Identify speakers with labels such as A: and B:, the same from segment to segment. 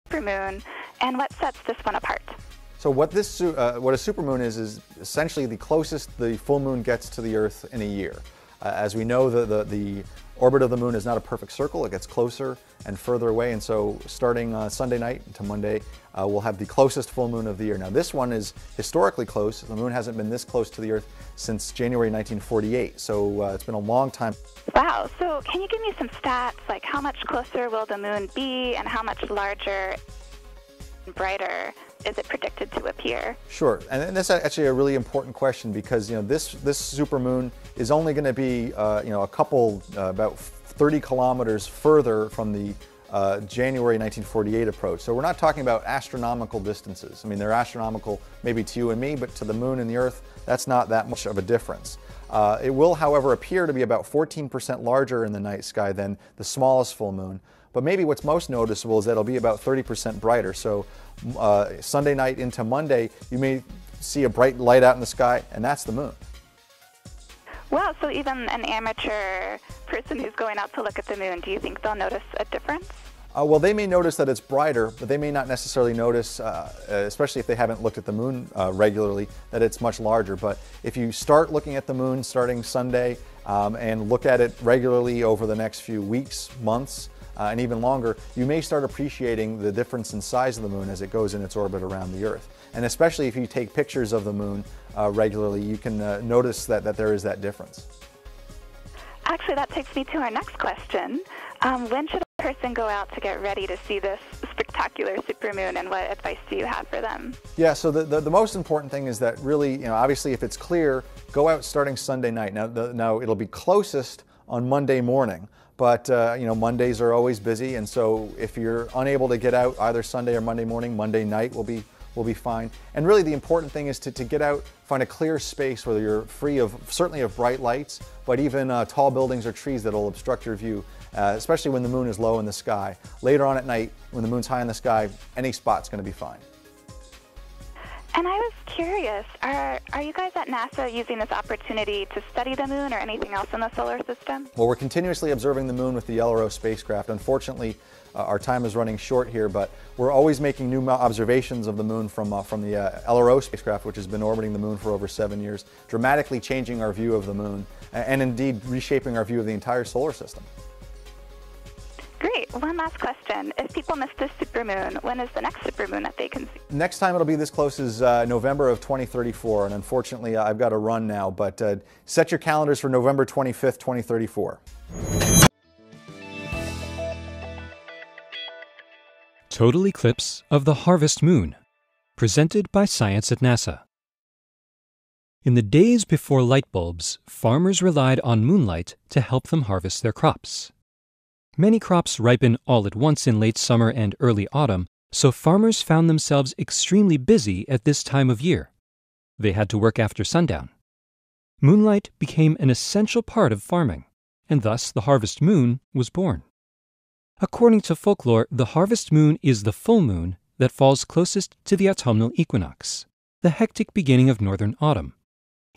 A: supermoon, and what sets this one apart?
B: So what a supermoon is essentially the closest the full moon gets to the Earth in a year. As we know, the orbit of the moon is not a perfect circle. It gets closer and further away, and so starting Sunday night into Monday, we'll have the closest full moon of the year. Now this one is historically close. The moon hasn't been this close to the Earth since January 1948, so it's been a long time.
A: Wow, so can you give me some stats, like how much closer will the moon be and how much larger and brighter is it predicted to appear?
B: Sure, and that's actually a really important question because this supermoon is only going to be a couple about 30 kilometers further from the January 1948 approach. So we're not talking about astronomical distances. I mean, they're astronomical maybe to you and me, but to the moon and the Earth, that's not that much of a difference. It will, however, appear to be about 14% larger in the night sky than the smallest full moon. But maybe what's most noticeable is that it'll be about 30% brighter. So Sunday night into Monday, you may see a bright light out in the sky, and that's the moon.
A: Wow, so even an amateur person who's going out to look at the moon, do you think they'll notice a difference?
B: Well, they may notice that it's brighter, but they may not necessarily notice, especially if they haven't looked at the moon regularly, that it's much larger. But if you start looking at the moon starting Sunday and look at it regularly over the next few weeks, months, and even longer, you may start appreciating the difference in size of the moon as it goes in its orbit around the Earth. And especially if you take pictures of the moon regularly, you can notice that there is that difference.
A: Actually, that takes me to our next question. When should a person go out to get ready to see this spectacular supermoon, and what advice do you have for them?
B: Yeah, so the most important thing is that really, obviously if it's clear, go out starting Sunday night. Now it'll be closest on Monday morning, but Mondays are always busy, and so if you're unable to get out either Sunday or Monday morning, Monday night will be fine. And really the important thing is to get out, find a clear space where you're free certainly of bright lights, but even tall buildings or trees that'll obstruct your view, especially when the moon is low in the sky. Later on at night, when the moon's high in the sky, any spot's going to be fine.
A: And I was curious, are you guys at NASA using this opportunity to study the moon or anything else in the solar system?
B: Well, we're continuously observing the moon with the LRO spacecraft. Unfortunately, our time is running short here, but we're always making new observations of the moon from the LRO spacecraft, which has been orbiting the moon for over 7 years, dramatically changing our view of the moon and indeed reshaping our view of the entire solar system.
A: Great. One last question. If people miss this supermoon, when is the next supermoon that they can see?
B: Next time it'll be this close as November of 2034, and unfortunately I've got to run now, but set your calendars for November 25th, 2034.
C: Total eclipse of the harvest moon, presented by Science at NASA. In the days before light bulbs, farmers relied on moonlight to help them harvest their crops. Many crops ripen all at once in late summer and early autumn, so farmers found themselves extremely busy at this time of year. They had to work after sundown. Moonlight became an essential part of farming, and thus the harvest moon was born. According to folklore, the harvest moon is the full moon that falls closest to the autumnal equinox, the hectic beginning of northern autumn.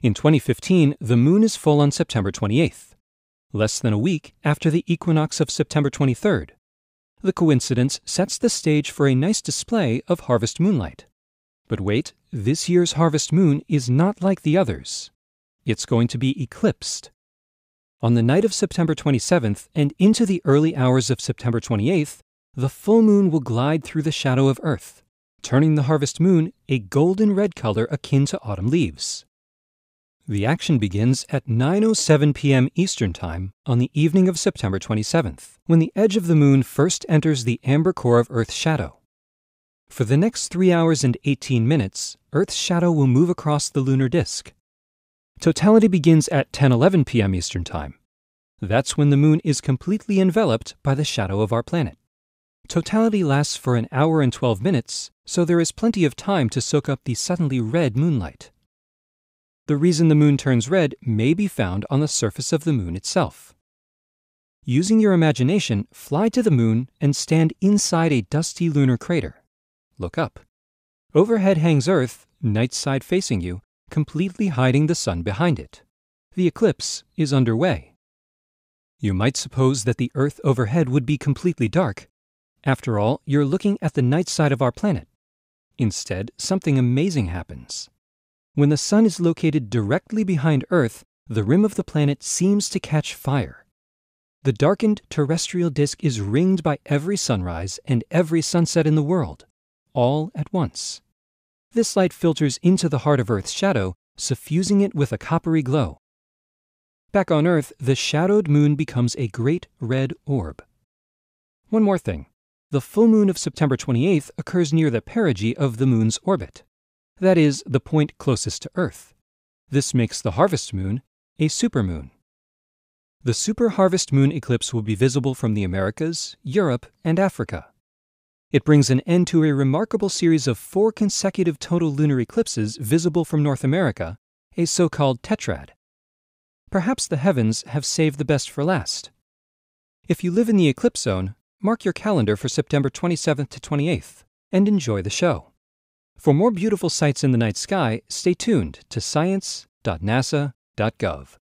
C: In 2015, the moon is full on September 28th. Less than a week after the equinox of September 23rd. The coincidence sets the stage for a nice display of harvest moonlight. But wait, this year's harvest moon is not like the others. It's going to be eclipsed. On the night of September 27th and into the early hours of September 28th, the full moon will glide through the shadow of Earth, turning the harvest moon a golden red color akin to autumn leaves. The action begins at 9:07 p.m. Eastern Time on the evening of September 27th, when the edge of the moon first enters the amber core of Earth's shadow. For the next 3 hours and 18 minutes, Earth's shadow will move across the lunar disk. Totality begins at 10:11 p.m. Eastern Time. That's when the moon is completely enveloped by the shadow of our planet. Totality lasts for an hour and 12 minutes, so there is plenty of time to soak up the suddenly red moonlight. The reason the moon turns red may be found on the surface of the moon itself. Using your imagination, fly to the moon and stand inside a dusty lunar crater. Look up. Overhead hangs Earth, night side facing you, completely hiding the sun behind it. The eclipse is underway. You might suppose that the Earth overhead would be completely dark, After all, you're looking at the night side of our planet. Instead, something amazing happens. When the sun is located directly behind Earth, the rim of the planet seems to catch fire. The darkened terrestrial disk is ringed by every sunrise and every sunset in the world, all at once. This light filters into the heart of Earth's shadow, suffusing it with a coppery glow. Back on Earth, the shadowed moon becomes a great red orb. One more thing. The full moon of September 28th occurs near the perigee of the moon's orbit. That is, the point closest to Earth. This makes the harvest moon a supermoon. The super harvest moon eclipse will be visible from the Americas, Europe, and Africa. It brings an end to a remarkable series of 4 consecutive total lunar eclipses visible from North America, a so-called tetrad. Perhaps the heavens have saved the best for last. If you live in the eclipse zone, mark your calendar for September 27th to 28th and enjoy the show. For more beautiful sights in the night sky, stay tuned to science.nasa.gov.